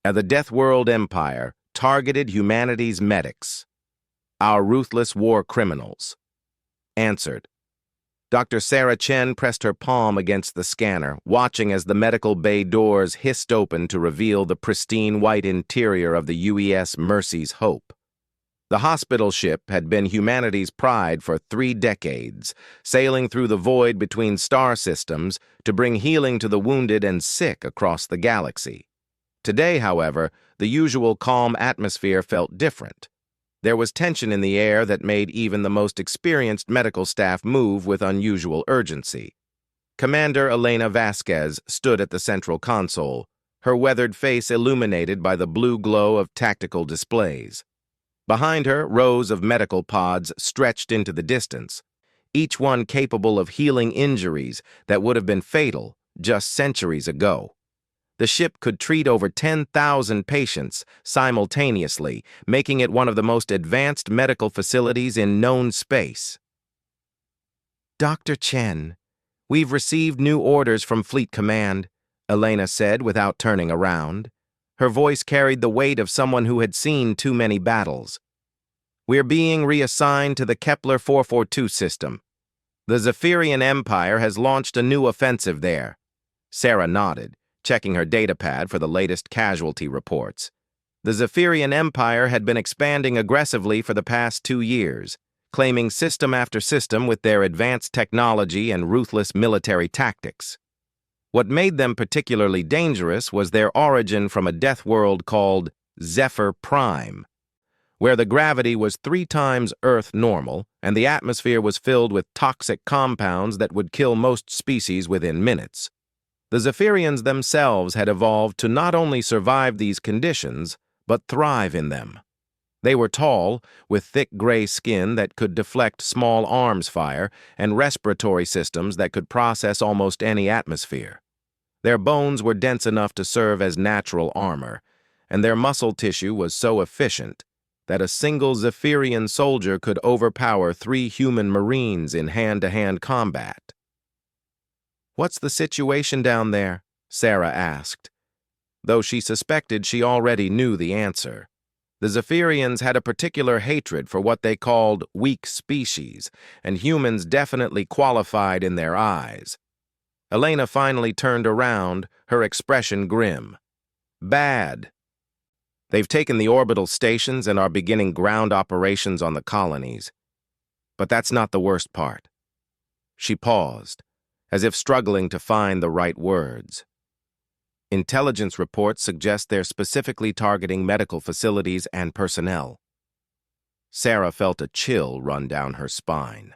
The Deathworld Empire targeted humanity's medics, our ruthless war criminals. Answered. Dr. Sarah Chen pressed her palm against the scanner, watching as the medical bay doors hissed open to reveal the pristine white interior of the UES Mercy's Hope. The hospital ship had been humanity's pride for 3 decades, sailing through the void between star systems to bring healing to the wounded and sick across the galaxy. Today, however, the usual calm atmosphere felt different. There was tension in the air that made even the most experienced medical staff move with unusual urgency. Commander Elena Vasquez stood at the central console, her weathered face illuminated by the blue glow of tactical displays. Behind her, rows of medical pods stretched into the distance, each one capable of healing injuries that would have been fatal just centuries ago. The ship could treat over 10,000 patients simultaneously, making it one of the most advanced medical facilities in known space. Dr. Chen, we've received new orders from Fleet Command, Elena said without turning around. Her voice carried the weight of someone who had seen too many battles. We're being reassigned to the Kepler 442 system. The Zephyrian Empire has launched a new offensive there. Sarah nodded, checking her datapad for the latest casualty reports. The Zephyrian Empire had been expanding aggressively for the past 2 years, claiming system after system with their advanced technology and ruthless military tactics. What made them particularly dangerous was their origin from a death world called Zephyr Prime, where the gravity was 3 times Earth normal and the atmosphere was filled with toxic compounds that would kill most species within minutes. The Zephyrians themselves had evolved to not only survive these conditions, but thrive in them. They were tall, with thick gray skin that could deflect small arms fire and respiratory systems that could process almost any atmosphere. Their bones were dense enough to serve as natural armor, and their muscle tissue was so efficient that a single Zephyrian soldier could overpower 3 human Marines in hand-to-hand combat. "What's the situation down there?" Sarah asked. Though she suspected she already knew the answer. The Zephyrians had a particular hatred for what they called weak species, and humans definitely qualified in their eyes. Elena finally turned around, her expression grim. "Bad. They've taken the orbital stations and are beginning ground operations on the colonies. But that's not the worst part." She paused, as if struggling to find the right words. "Intelligence reports suggest they're specifically targeting medical facilities and personnel." Sarah felt a chill run down her spine.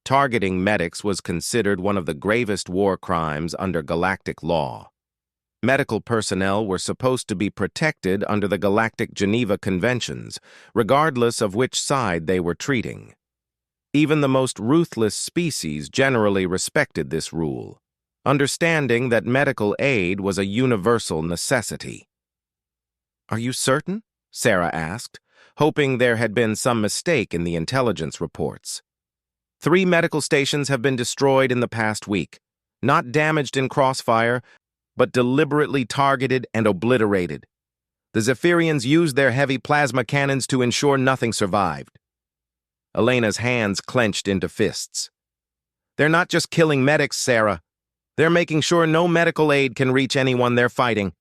Targeting medics was considered one of the gravest war crimes under galactic law. Medical personnel were supposed to be protected under the Galactic Geneva Conventions, regardless of which side they were treating. Even the most ruthless species generally respected this rule, understanding that medical aid was a universal necessity. "Are you certain?" Sarah asked, hoping there had been some mistake in the intelligence reports. 3 medical stations have been destroyed in the past week, not damaged in crossfire, but deliberately targeted and obliterated. The Zephyrians used their heavy plasma cannons to ensure nothing survived. Elena's hands clenched into fists. "They're not just killing medics, Sarah. They're making sure no medical aid can reach anyone they're fighting."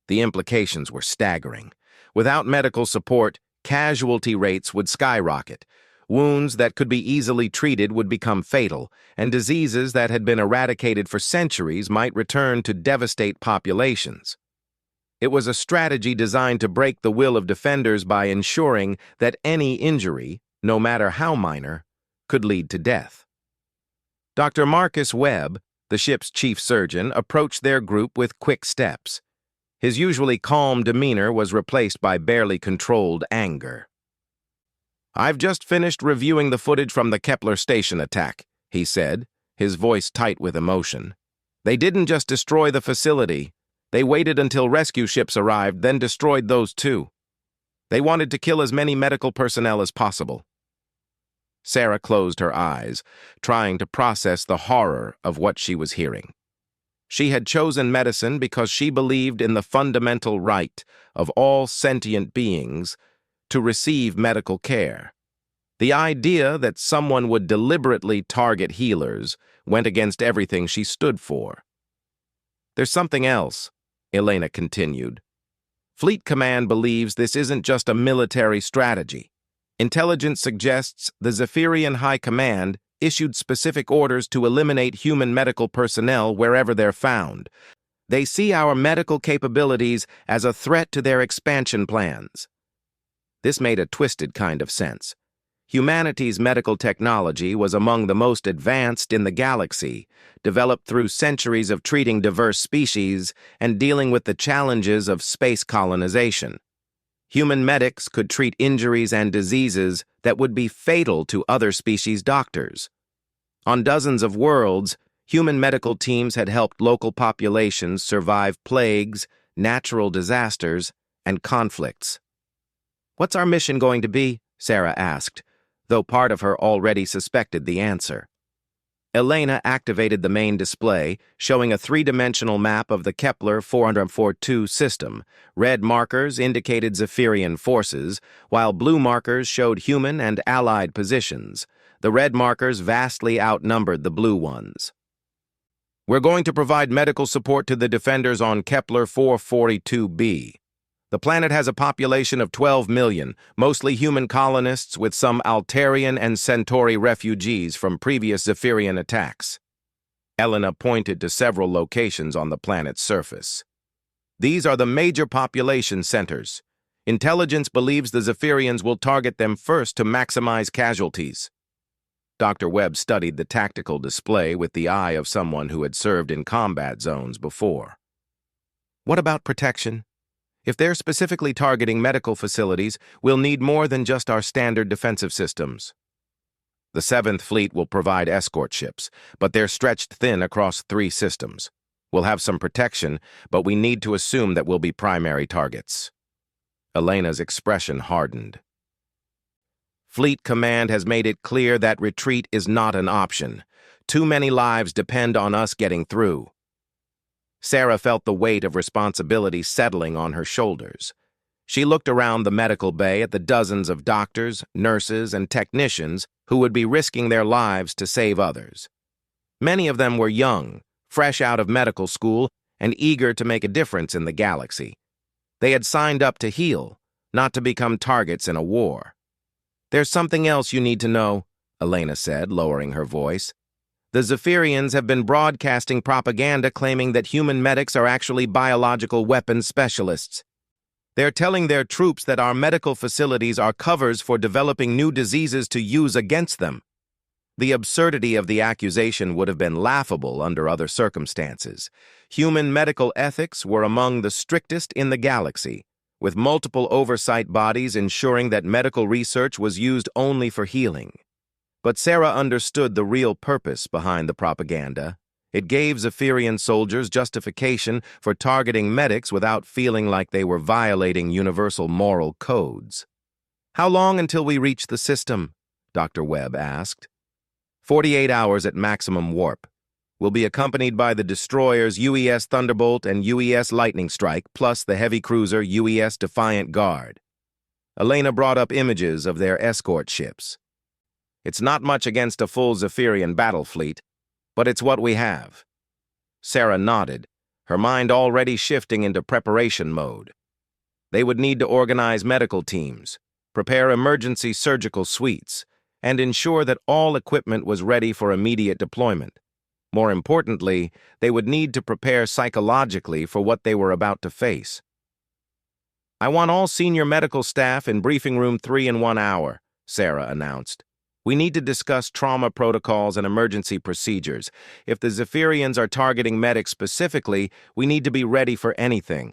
The implications were staggering. Without medical support, casualty rates would skyrocket. Wounds that could be easily treated would become fatal, and diseases that had been eradicated for centuries might return to devastate populations. It was a strategy designed to break the will of defenders by ensuring that any injury, no matter how minor, could lead to death. Dr. Marcus Webb, the ship's chief surgeon, approached their group with quick steps. His usually calm demeanor was replaced by barely controlled anger. "I've just finished reviewing the footage from the Kepler station attack," he said, his voice tight with emotion. "They didn't just destroy the facility. They waited until rescue ships arrived, then destroyed those too. They wanted to kill as many medical personnel as possible." Sarah closed her eyes, trying to process the horror of what she was hearing. She had chosen medicine because she believed in the fundamental right of all sentient beings to receive medical care. The idea that someone would deliberately target healers went against everything she stood for. There's something else, Elena continued. Fleet Command believes this isn't just a military strategy. Intelligence suggests the Zephyrian High Command issued specific orders to eliminate human medical personnel wherever they're found. They see our medical capabilities as a threat to their expansion plans. This made a twisted kind of sense. Humanity's medical technology was among the most advanced in the galaxy, developed through centuries of treating diverse species and dealing with the challenges of space colonization. Human medics could treat injuries and diseases that would be fatal to other species' doctors. On dozens of worlds, human medical teams had helped local populations survive plagues, natural disasters, and conflicts. "What's our mission going to be?" Sarah asked, though part of her already suspected the answer. Elena activated the main display, showing a three-dimensional map of the Kepler 442 system. Red markers indicated Zephyrian forces, while blue markers showed human and allied positions. The red markers vastly outnumbered the blue ones. "We're going to provide medical support to the defenders on Kepler 442b. The planet has a population of 12 million, mostly human colonists with some Altarian and Centauri refugees from previous Zephyrian attacks." Elena pointed to several locations on the planet's surface. "These are the major population centers. Intelligence believes the Zephyrians will target them first to maximize casualties." Dr. Webb studied the tactical display with the eye of someone who had served in combat zones before. "What about protection? If they're specifically targeting medical facilities, we'll need more than just our standard defensive systems." "The 7th Fleet will provide escort ships, but they're stretched thin across 3 systems. We'll have some protection, but we need to assume that we'll be primary targets." Elena's expression hardened. "Fleet Command has made it clear that retreat is not an option. Too many lives depend on us getting through." Sarah felt the weight of responsibility settling on her shoulders. She looked around the medical bay at the dozens of doctors, nurses, and technicians who would be risking their lives to save others. Many of them were young, fresh out of medical school, and eager to make a difference in the galaxy. They had signed up to heal, not to become targets in a war. "There's something else you need to know," Elena said, lowering her voice. "The Zephyrians have been broadcasting propaganda claiming that human medics are actually biological weapons specialists. They're telling their troops that our medical facilities are covers for developing new diseases to use against them." The absurdity of the accusation would have been laughable under other circumstances. Human medical ethics were among the strictest in the galaxy, with multiple oversight bodies ensuring that medical research was used only for healing. But Sarah understood the real purpose behind the propaganda. It gave Zephyrian soldiers justification for targeting medics without feeling like they were violating universal moral codes. "How long until we reach the system?" Dr. Webb asked. 48 hours at maximum warp. We'll be accompanied by the destroyers UES Thunderbolt and UES Lightning Strike, plus the heavy cruiser UES Defiant Guard. Elena brought up images of their escort ships. "It's not much against a full Zephyrian battle fleet, but it's what we have." Sarah nodded, her mind already shifting into preparation mode. They would need to organize medical teams, prepare emergency surgical suites, and ensure that all equipment was ready for immediate deployment. More importantly, they would need to prepare psychologically for what they were about to face. "I want all senior medical staff in briefing room 3 in 1 hour," Sarah announced. "We need to discuss trauma protocols and emergency procedures. If the Zephyrians are targeting medics specifically, we need to be ready for anything."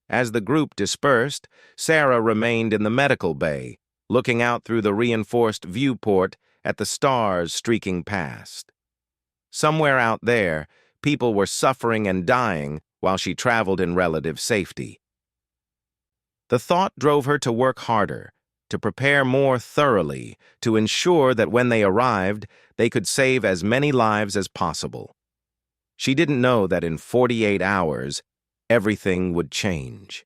As the group dispersed, Sarah remained in the medical bay, looking out through the reinforced viewport at the stars streaking past. Somewhere out there, people were suffering and dying while she traveled in relative safety. The thought drove her to work harder, to prepare more thoroughly, to ensure that when they arrived, they could save as many lives as possible. She didn't know that in 48 hours, everything would change.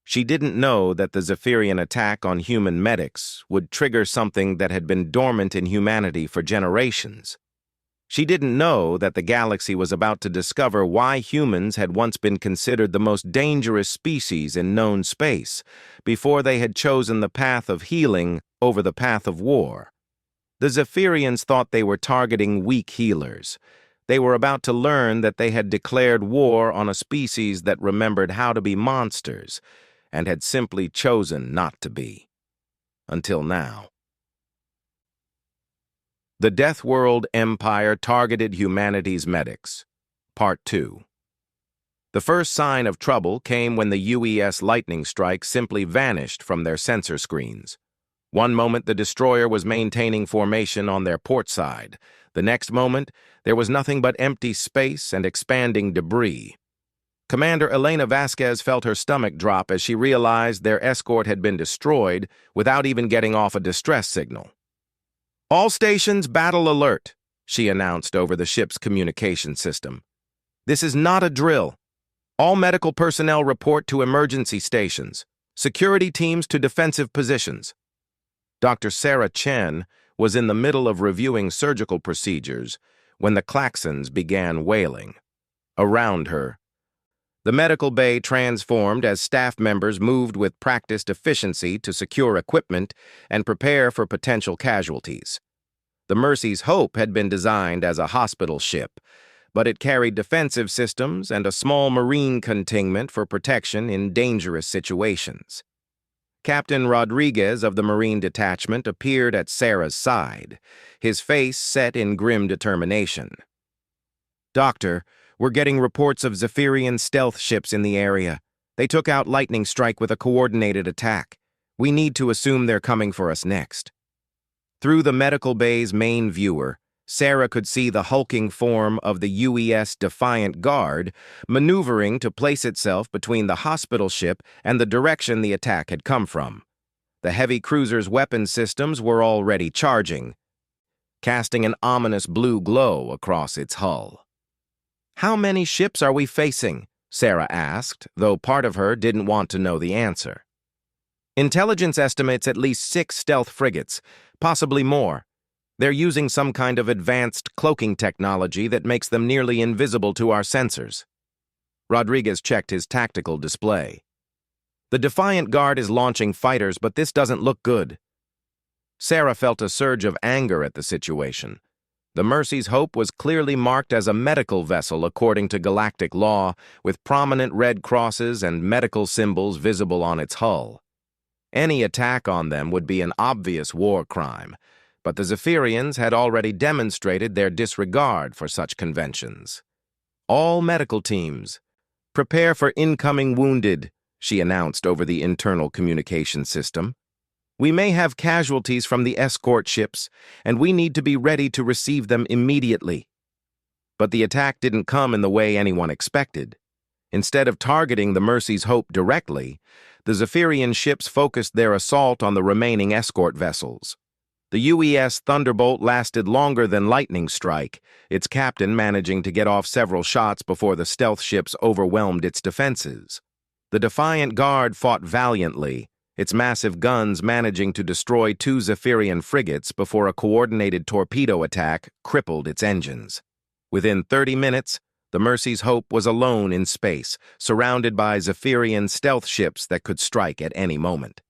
She didn't know that the Zephyrian attack on human medics would trigger something that had been dormant in humanity for generations. She didn't know that the galaxy was about to discover why humans had once been considered the most dangerous species in known space, before they had chosen the path of healing over the path of war. The Zephyrians thought they were targeting weak healers. They were about to learn that they had declared war on a species that remembered how to be monsters, and had simply chosen not to be. Until now. The Deathworld Empire Targeted Humanity's Medics. Part 2. The first sign of trouble came when the UES lightning strike simply vanished from their sensor screens. One moment the destroyer was maintaining formation on their port side. The next moment, there was nothing but empty space and expanding debris. Commander Elena Vasquez felt her stomach drop as she realized their escort had been destroyed without even getting off a distress signal. "All stations, battle alert," she announced over the ship's communication system. "This is not a drill. All medical personnel report to emergency stations. Security teams to defensive positions." Dr. Sarah Chen was in the middle of reviewing surgical procedures when the klaxons began wailing. Around her, the medical bay transformed as staff members moved with practiced efficiency to secure equipment and prepare for potential casualties. The Mercy's Hope had been designed as a hospital ship, but it carried defensive systems and a small marine contingent for protection in dangerous situations. Captain Rodriguez of the Marine Detachment appeared at Sarah's side, his face set in grim determination. "Doctor, we're getting reports of Zephyrian stealth ships in the area. They took out Lightning Strike with a coordinated attack. We need to assume they're coming for us next." Through the medical bay's main viewer, Sarah could see the hulking form of the UES Defiant Guard maneuvering to place itself between the hospital ship and the direction the attack had come from. The heavy cruiser's weapon systems were already charging, casting an ominous blue glow across its hull. "How many ships are we facing?" Sarah asked, though part of her didn't want to know the answer. "Intelligence estimates at least 6 stealth frigates, possibly more. They're using some kind of advanced cloaking technology that makes them nearly invisible to our sensors." Rodriguez checked his tactical display. "The Defiant Guard is launching fighters, but this doesn't look good." Sarah felt a surge of anger at the situation. The Mercy's Hope was clearly marked as a medical vessel according to galactic law, with prominent red crosses and medical symbols visible on its hull. Any attack on them would be an obvious war crime, but the Zephyrians had already demonstrated their disregard for such conventions. "All medical teams, prepare for incoming wounded," she announced over the internal communication system. "We may have casualties from the escort ships, and we need to be ready to receive them immediately." But the attack didn't come in the way anyone expected. Instead of targeting the Mercy's Hope directly, the Zephyrian ships focused their assault on the remaining escort vessels. The UES Thunderbolt lasted longer than Lightning Strike, its captain managing to get off several shots before the stealth ships overwhelmed its defenses. The Defiant Guard fought valiantly, its massive guns managing to destroy 2 Zephyrian frigates before a coordinated torpedo attack crippled its engines. Within 30 minutes, the Mercy's Hope was alone in space, surrounded by Zephyrian stealth ships that could strike at any moment.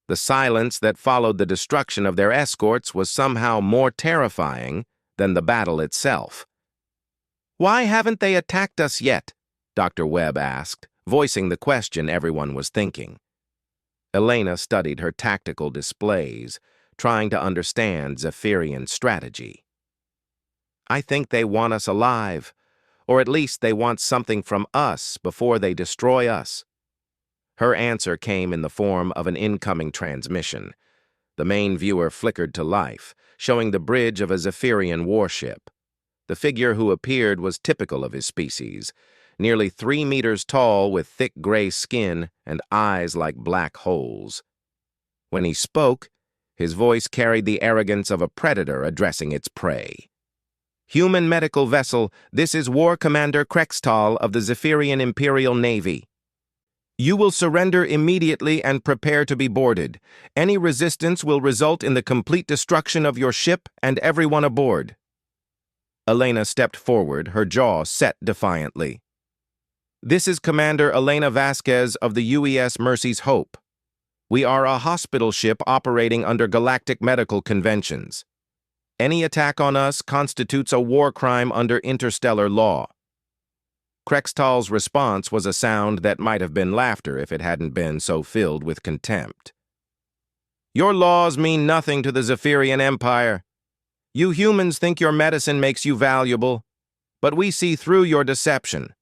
The silence that followed the destruction of their escorts was somehow more terrifying than the battle itself. "Why haven't they attacked us yet?" Dr. Webb asked, voicing the question everyone was thinking. Elena studied her tactical displays, trying to understand Zephyrian strategy. "I think they want us alive, or at least they want something from us before they destroy us." Her answer came in the form of an incoming transmission. The main viewer flickered to life, showing the bridge of a Zephyrian warship. The figure who appeared was typical of his species, nearly 3 meters tall with thick gray skin and eyes like black holes. When he spoke, his voice carried the arrogance of a predator addressing its prey. Human medical vessel, this is War Commander Krextal of the Zephyrian Imperial Navy. You will surrender immediately and prepare to be boarded. Any resistance will result in the complete destruction of your ship and everyone aboard. Elena stepped forward, her jaw set defiantly. This is Commander Elena Vasquez of the UES Mercy's Hope. We are a hospital ship operating under galactic medical conventions. Any attack on us constitutes a war crime under interstellar law. Krextal's response was a sound that might have been laughter if it hadn't been so filled with contempt. Your laws mean nothing to the Zephyrian Empire. You humans think your medicine makes you valuable, but we see through your deception.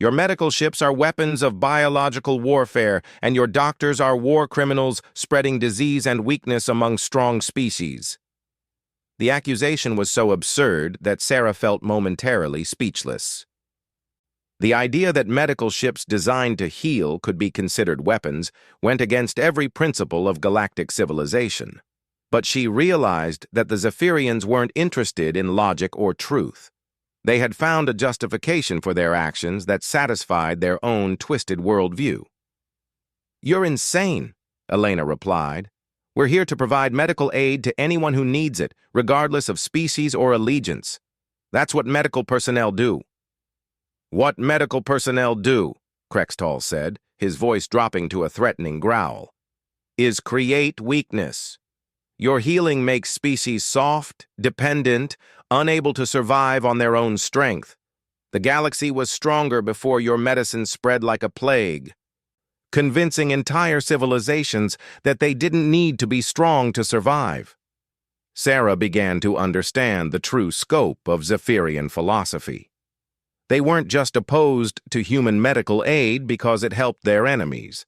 Your medical ships are weapons of biological warfare, and your doctors are war criminals spreading disease and weakness among strong species. The accusation was so absurd that Sarah felt momentarily speechless. The idea that medical ships designed to heal could be considered weapons went against every principle of galactic civilization. But she realized that the Zephyrians weren't interested in logic or truth. They had found a justification for their actions that satisfied their own twisted worldview. You're insane, Elena replied. We're here to provide medical aid to anyone who needs it, regardless of species or allegiance. That's what medical personnel do. What medical personnel do, Krextal said, his voice dropping to a threatening growl, is create weakness. Your healing makes species soft, dependent, unable to survive on their own strength. The galaxy was stronger before your medicine spread like a plague, convincing entire civilizations that they didn't need to be strong to survive. Sarah began to understand the true scope of Zephyrian philosophy. They weren't just opposed to human medical aid because it helped their enemies.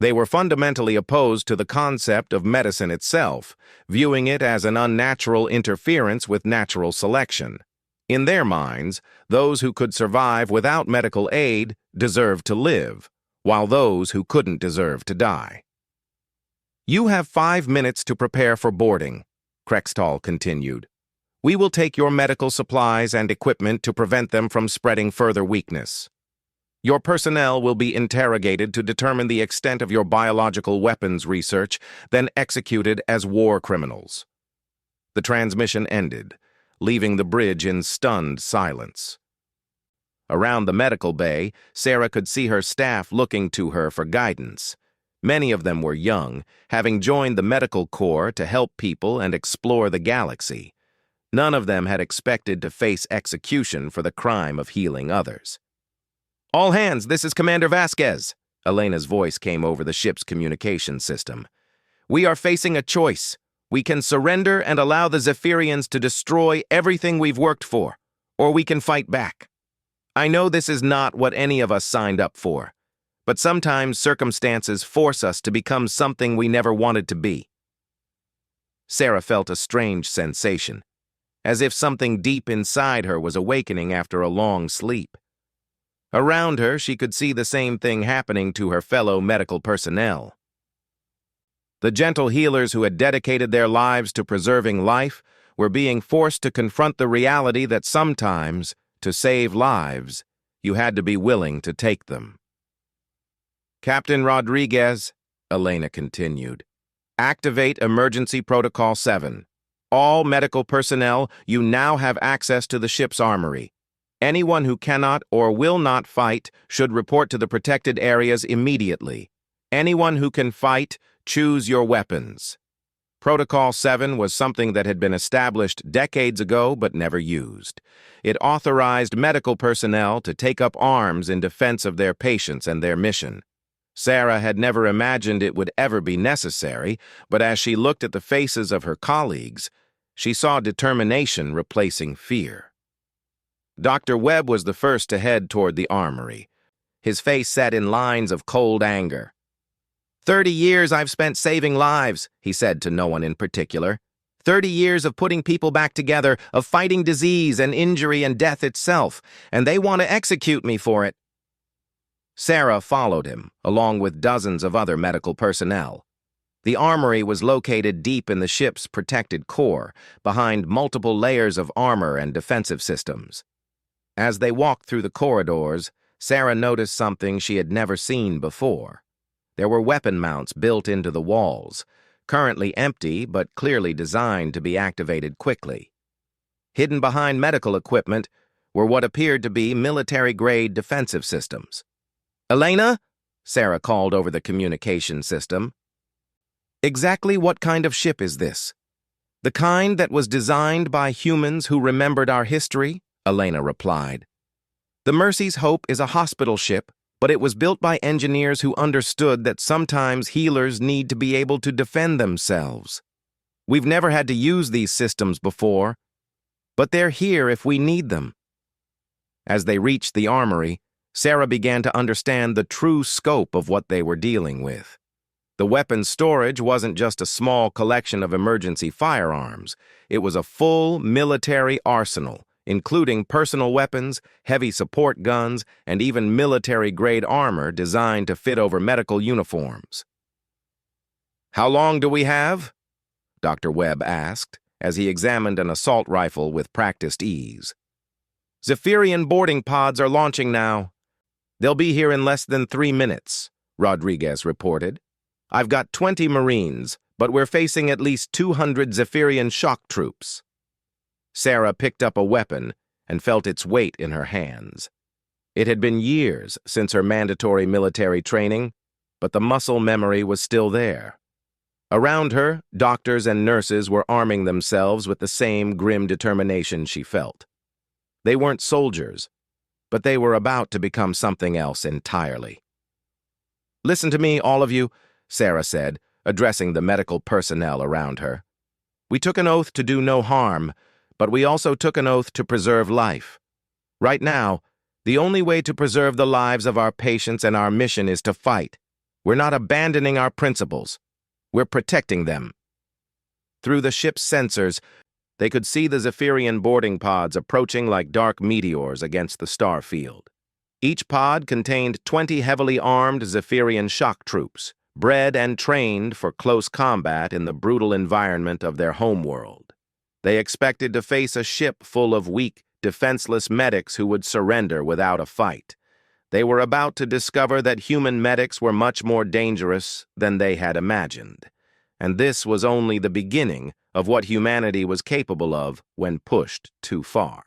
They were fundamentally opposed to the concept of medicine itself, viewing it as an unnatural interference with natural selection. In their minds, those who could survive without medical aid deserved to live, while those who couldn't deserve to die. You have 5 minutes to prepare for boarding, Krextal continued. We will take your medical supplies and equipment to prevent them from spreading further weakness. Your personnel will be interrogated to determine the extent of your biological weapons research, then executed as war criminals. The transmission ended, leaving the bridge in stunned silence. Around the medical bay, Sarah could see her staff looking to her for guidance. Many of them were young, having joined the medical corps to help people and explore the galaxy. None of them had expected to face execution for the crime of healing others. All hands, this is Commander Vasquez. Elena's voice came over the ship's communication system. We are facing a choice. We can surrender and allow the Zephyrians to destroy everything we've worked for, or we can fight back. I know this is not what any of us signed up for, but sometimes circumstances force us to become something we never wanted to be. Sarah felt a strange sensation, as if something deep inside her was awakening after a long sleep. Around her, she could see the same thing happening to her fellow medical personnel. The gentle healers who had dedicated their lives to preserving life were being forced to confront the reality that sometimes, to save lives, you had to be willing to take them. Captain Rodriguez, Elena continued, activate Emergency Protocol 7. All medical personnel, you now have access to the ship's armory. Anyone who cannot or will not fight should report to the protected areas immediately. Anyone who can fight, choose your weapons. Protocol 7 was something that had been established decades ago but never used. It authorized medical personnel to take up arms in defense of their patients and their mission. Sarah had never imagined it would ever be necessary, but as she looked at the faces of her colleagues, she saw determination replacing fear. Dr. Webb was the first to head toward the armory, his face set in lines of cold anger. 30 years I've spent saving lives, he said to no one in particular. 30 years of putting people back together, of fighting disease and injury and death itself, and they want to execute me for it. Sarah followed him, along with dozens of other medical personnel. The armory was located deep in the ship's protected core, behind multiple layers of armor and defensive systems. As they walked through the corridors, Sarah noticed something she had never seen before. There were weapon mounts built into the walls, currently empty but clearly designed to be activated quickly. Hidden behind medical equipment were what appeared to be military-grade defensive systems. "Elena?" Sarah called over the communication system. "Exactly what kind of ship is this?" "The kind that was designed by humans who remembered our history," Elena replied. "The Mercy's Hope is a hospital ship, but it was built by engineers who understood that sometimes healers need to be able to defend themselves. We've never had to use these systems before, but they're here if we need them." As they reached the armory, Sarah began to understand the true scope of what they were dealing with. The weapons storage wasn't just a small collection of emergency firearms. It was a full military arsenal, including personal weapons, heavy support guns, and even military-grade armor designed to fit over medical uniforms. "How long do we have?" Dr. Webb asked, as he examined an assault rifle with practiced ease. "Zephyrian boarding pods are launching now. They'll be here in less than 3 minutes," Rodriguez reported. "I've got 20 Marines, but we're facing at least 200 Zephyrian shock troops." Sarah picked up a weapon and felt its weight in her hands. It had been years since her mandatory military training, but the muscle memory was still there. Around her, doctors and nurses were arming themselves with the same grim determination she felt. They weren't soldiers, but they were about to become something else entirely. "Listen to me, all of you," Sarah said, addressing the medical personnel around her. "We took an oath to do no harm, but we also took an oath to preserve life. Right now, the only way to preserve the lives of our patients and our mission is to fight. We're not abandoning our principles. We're protecting them." Through the ship's sensors, they could see the Zephyrian boarding pods approaching like dark meteors against the star field. Each pod contained 20 heavily armed Zephyrian shock troops, bred and trained for close combat in the brutal environment of their homeworld. They expected to face a ship full of weak, defenseless medics who would surrender without a fight. They were about to discover that human medics were much more dangerous than they had imagined. And this was only the beginning of what humanity was capable of when pushed too far.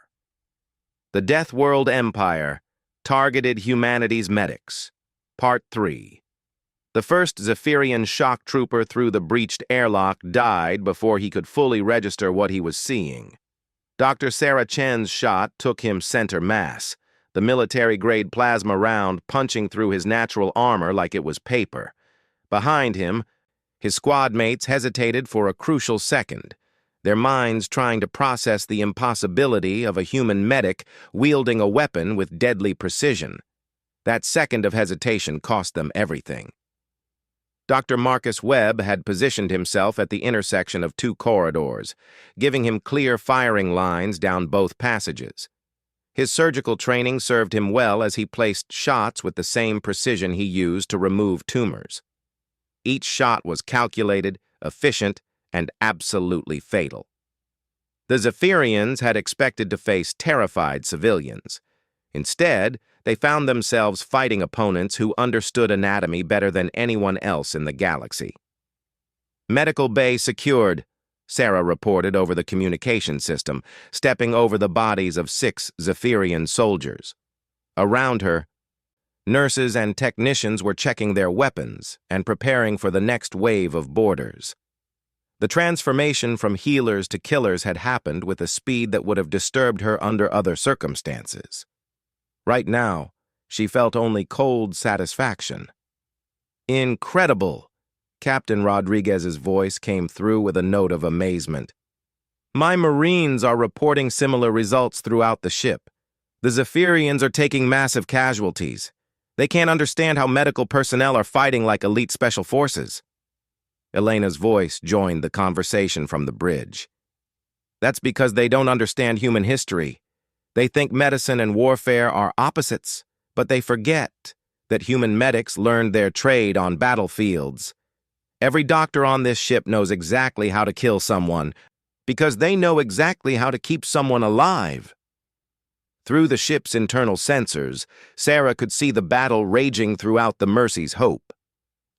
The Deathworld Empire targeted humanity's medics. Part 3. The first Zephyrian shock trooper through the breached airlock died before he could fully register what he was seeing. Dr. Sarah Chen's shot took him center mass, the military-grade plasma round punching through his natural armor like it was paper. Behind him, his squad mates hesitated for a crucial second, their minds trying to process the impossibility of a human medic wielding a weapon with deadly precision. That second of hesitation cost them everything. Dr. Marcus Webb had positioned himself at the intersection of 2 corridors, giving him clear firing lines down both passages. His surgical training served him well as he placed shots with the same precision he used to remove tumors. Each shot was calculated, efficient, and absolutely fatal. The Zephyrians had expected to face terrified civilians. Instead, they found themselves fighting opponents who understood anatomy better than anyone else in the galaxy. "Medical bay secured," Sarah reported over the communication system, stepping over the bodies of 6 Zephyrian soldiers. Around her, nurses and technicians were checking their weapons and preparing for the next wave of boarders. The transformation from healers to killers had happened with a speed that would have disturbed her under other circumstances. Right now, she felt only cold satisfaction. "Incredible!" Captain Rodriguez's voice came through with a note of amazement. "My Marines are reporting similar results throughout the ship. The Zephyrians are taking massive casualties. They can't understand how medical personnel are fighting like elite special forces." Elena's voice joined the conversation from the bridge. "That's because they don't understand human history. They think medicine and warfare are opposites, but they forget that human medics learned their trade on battlefields. Every doctor on this ship knows exactly how to kill someone, because they know exactly how to keep someone alive. Through the ship's internal sensors, Sarah could see the battle raging throughout the Mercy's Hope.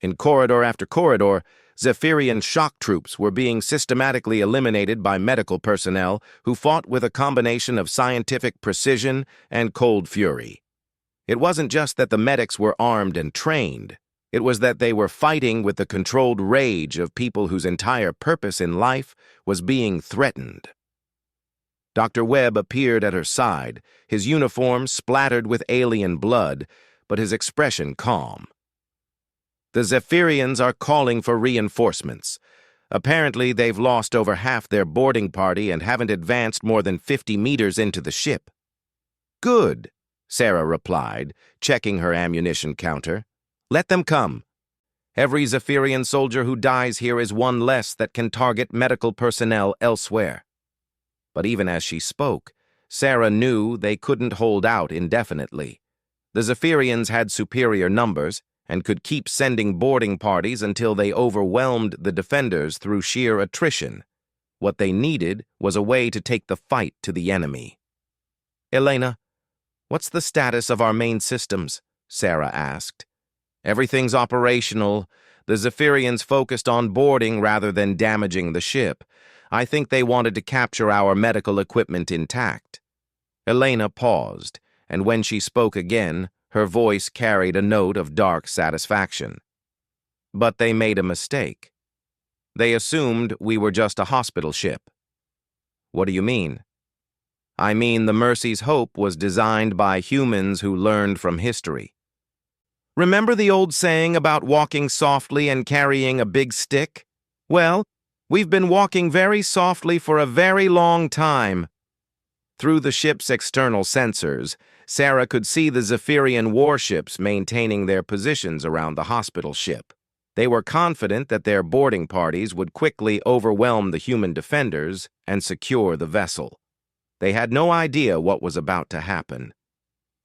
In corridor after corridor, Zephyrian shock troops were being systematically eliminated by medical personnel who fought with a combination of scientific precision and cold fury. It wasn't just that the medics were armed and trained. It was that they were fighting with the controlled rage of people whose entire purpose in life was being threatened. Dr. Webb appeared at her side, his uniform splattered with alien blood, but his expression calm. The Zephyrians are calling for reinforcements. Apparently, they've lost over half their boarding party and haven't advanced more than 50 meters into the ship. Good, Sarah replied, checking her ammunition counter. Let them come. Every Zephyrian soldier who dies here is one less that can target medical personnel elsewhere. But even as she spoke, Sarah knew they couldn't hold out indefinitely. The Zephyrians had superior numbers and could keep sending boarding parties until they overwhelmed the defenders through sheer attrition. What they needed was a way to take the fight to the enemy. Elena, what's the status of our main systems? Sarah asked. Everything's operational. The Zephyrians focused on boarding rather than damaging the ship. I think they wanted to capture our medical equipment intact. Elena paused, and when she spoke again, her voice carried a note of dark satisfaction. But they made a mistake. They assumed we were just a hospital ship. What do you mean? I mean the Mercy's Hope was designed by humans who learned from history. Remember the old saying about walking softly and carrying a big stick? Well, we've been walking very softly for a very long time. Through the ship's external sensors, Sarah could see the Zephyrian warships maintaining their positions around the hospital ship. They were confident that their boarding parties would quickly overwhelm the human defenders and secure the vessel. They had no idea what was about to happen.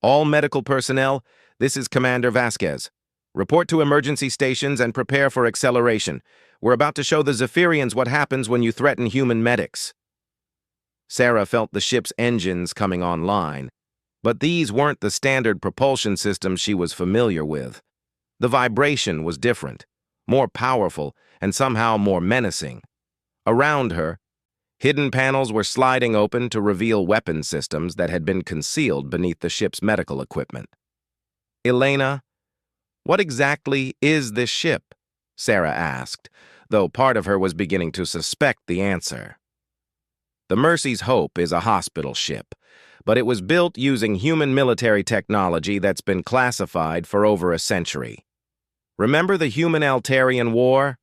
All medical personnel, this is Commander Vasquez. Report to emergency stations and prepare for acceleration. We're about to show the Zephyrians what happens when you threaten human medics. Sarah felt the ship's engines coming online, but these weren't the standard propulsion systems she was familiar with. The vibration was different, more powerful, and somehow more menacing. Around her, hidden panels were sliding open to reveal weapon systems that had been concealed beneath the ship's medical equipment. Elena, what exactly is this ship? Sarah asked, though part of her was beginning to suspect the answer. The Mercy's Hope is a hospital ship, but it was built using human military technology that's been classified for over a century. Remember the Human-Altarian War?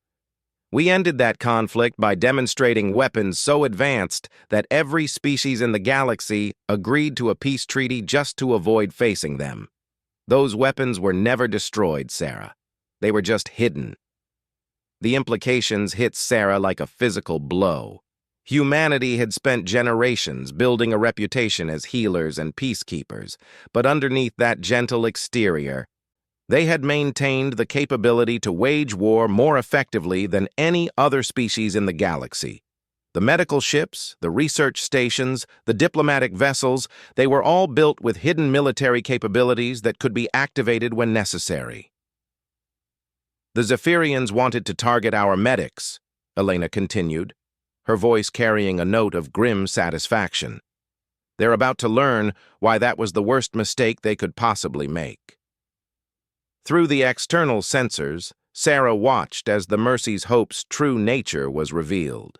We ended that conflict by demonstrating weapons so advanced that every species in the galaxy agreed to a peace treaty just to avoid facing them. Those weapons were never destroyed, Sarah. They were just hidden. The implications hit Sarah like a physical blow. Humanity had spent generations building a reputation as healers and peacekeepers, but underneath that gentle exterior, they had maintained the capability to wage war more effectively than any other species in the galaxy. The medical ships, the research stations, the diplomatic vessels, they were all built with hidden military capabilities that could be activated when necessary. The Zephyrians wanted to target our medics, Elena continued, her voice carrying a note of grim satisfaction. They're about to learn why that was the worst mistake they could possibly make. Through the external sensors, Sarah watched as the Mercy's Hope's true nature was revealed.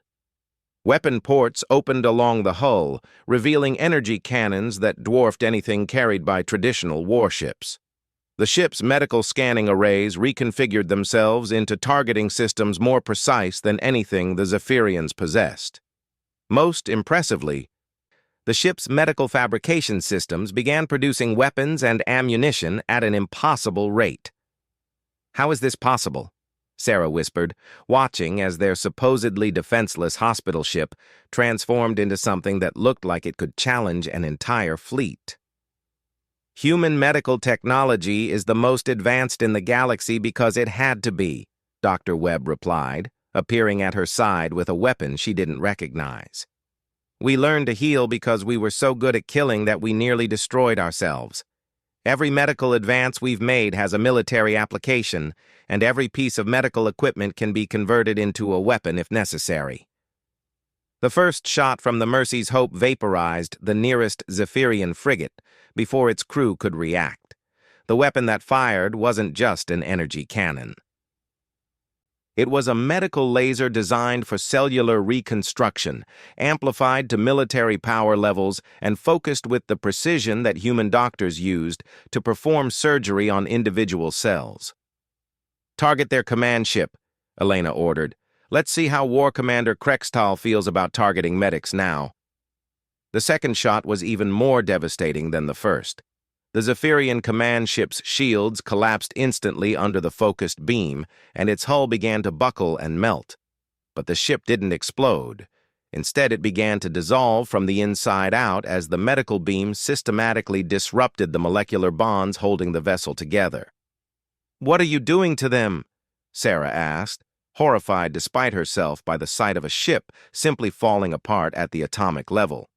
Weapon ports opened along the hull, revealing energy cannons that dwarfed anything carried by traditional warships. The ship's medical scanning arrays reconfigured themselves into targeting systems more precise than anything the Zephyrians possessed. Most impressively, the ship's medical fabrication systems began producing weapons and ammunition at an impossible rate. How is this possible? Sarah whispered, watching as their supposedly defenseless hospital ship transformed into something that looked like it could challenge an entire fleet. Human medical technology is the most advanced in the galaxy because it had to be, Dr. Webb replied, appearing at her side with a weapon she didn't recognize. "We learned to heal because we were so good at killing that we nearly destroyed ourselves. Every medical advance we've made has a military application, and every piece of medical equipment can be converted into a weapon if necessary." The first shot from the Mercy's Hope vaporized the nearest Zephyrian frigate before its crew could react. The weapon that fired wasn't just an energy cannon. It was a medical laser designed for cellular reconstruction, amplified to military power levels and focused with the precision that human doctors used to perform surgery on individual cells. "Target their command ship," Elena ordered. "Let's see how War Commander Krextal feels about targeting medics now." The second shot was even more devastating than the first. The Zephyrian command ship's shields collapsed instantly under the focused beam, and its hull began to buckle and melt. But the ship didn't explode. Instead, it began to dissolve from the inside out as the medical beam systematically disrupted the molecular bonds holding the vessel together. "What are you doing to them?" Sarah asked, horrified despite herself by the sight of a ship simply falling apart at the atomic level.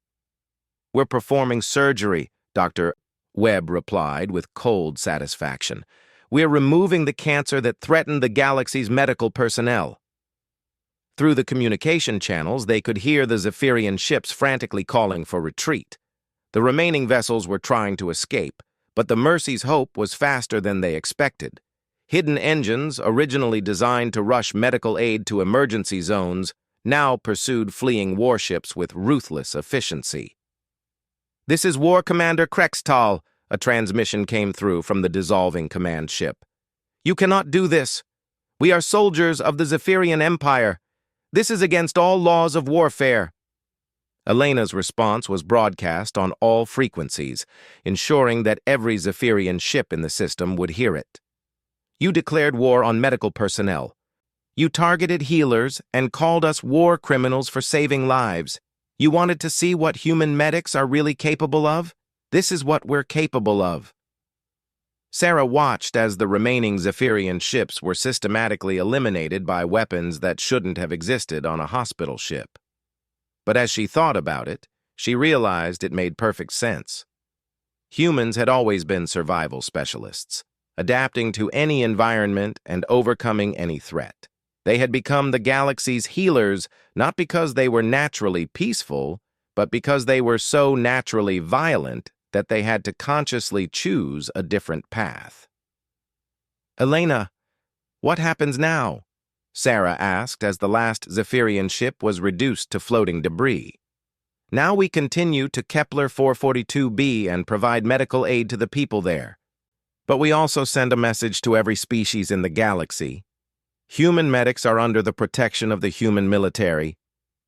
"We're performing surgery," Dr. Webb replied with cold satisfaction. "We're removing the cancer that threatened the galaxy's medical personnel." Through the communication channels, they could hear the Zephyrian ships frantically calling for retreat. The remaining vessels were trying to escape, but the Mercy's Hope was faster than they expected. Hidden engines, originally designed to rush medical aid to emergency zones, now pursued fleeing warships with ruthless efficiency. "This is War Commander Krextal," a transmission came through from the dissolving command ship. "You cannot do this. We are soldiers of the Zephyrian Empire. This is against all laws of warfare." Elena's response was broadcast on all frequencies, ensuring that every Zephyrian ship in the system would hear it. "You declared war on medical personnel. You targeted healers and called us war criminals for saving lives. You wanted to see what human medics are really capable of? This is what we're capable of." Sarah watched as the remaining Zephyrian ships were systematically eliminated by weapons that shouldn't have existed on a hospital ship. But as she thought about it, she realized it made perfect sense. Humans had always been survival specialists, adapting to any environment and overcoming any threat. They had become the galaxy's healers not because they were naturally peaceful, but because they were so naturally violent that they had to consciously choose a different path. "Elena, what happens now?" Sarah asked as the last Zephyrian ship was reduced to floating debris. "Now we continue to Kepler 442b and provide medical aid to the people there. But we also send a message to every species in the galaxy. Human medics are under the protection of the human military,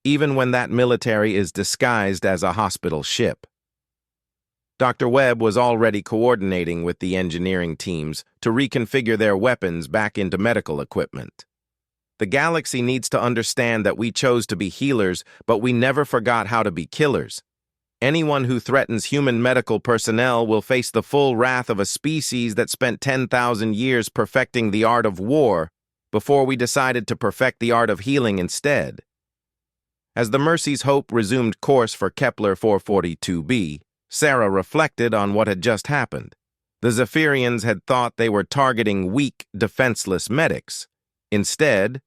even when that military is disguised as a hospital ship." Dr. Webb was already coordinating with the engineering teams to reconfigure their weapons back into medical equipment. "The galaxy needs to understand that we chose to be healers, but we never forgot how to be killers. Anyone who threatens human medical personnel will face the full wrath of a species that spent 10,000 years perfecting the art of war before we decided to perfect the art of healing instead." As the Mercy's Hope resumed course for Kepler 442b, Sarah reflected on what had just happened. The Zephyrians had thought they were targeting weak, defenseless medics. Instead,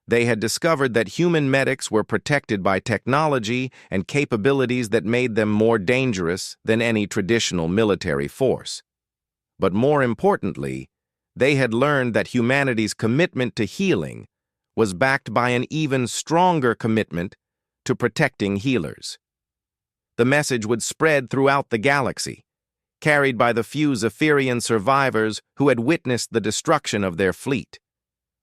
they had discovered that human medics were protected by technology and capabilities that made them more dangerous than any traditional military force. But more importantly, they had learned that humanity's commitment to healing was backed by an even stronger commitment to protecting healers. The message would spread throughout the galaxy, carried by the few Zephyrian survivors who had witnessed the destruction of their fleet.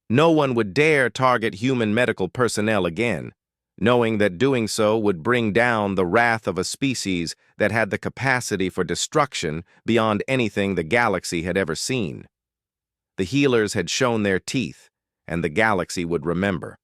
No one would dare target human medical personnel again, knowing that doing so would bring down the wrath of a species that had the capacity for destruction beyond anything the galaxy had ever seen. The healers had shown their teeth, and the galaxy would remember.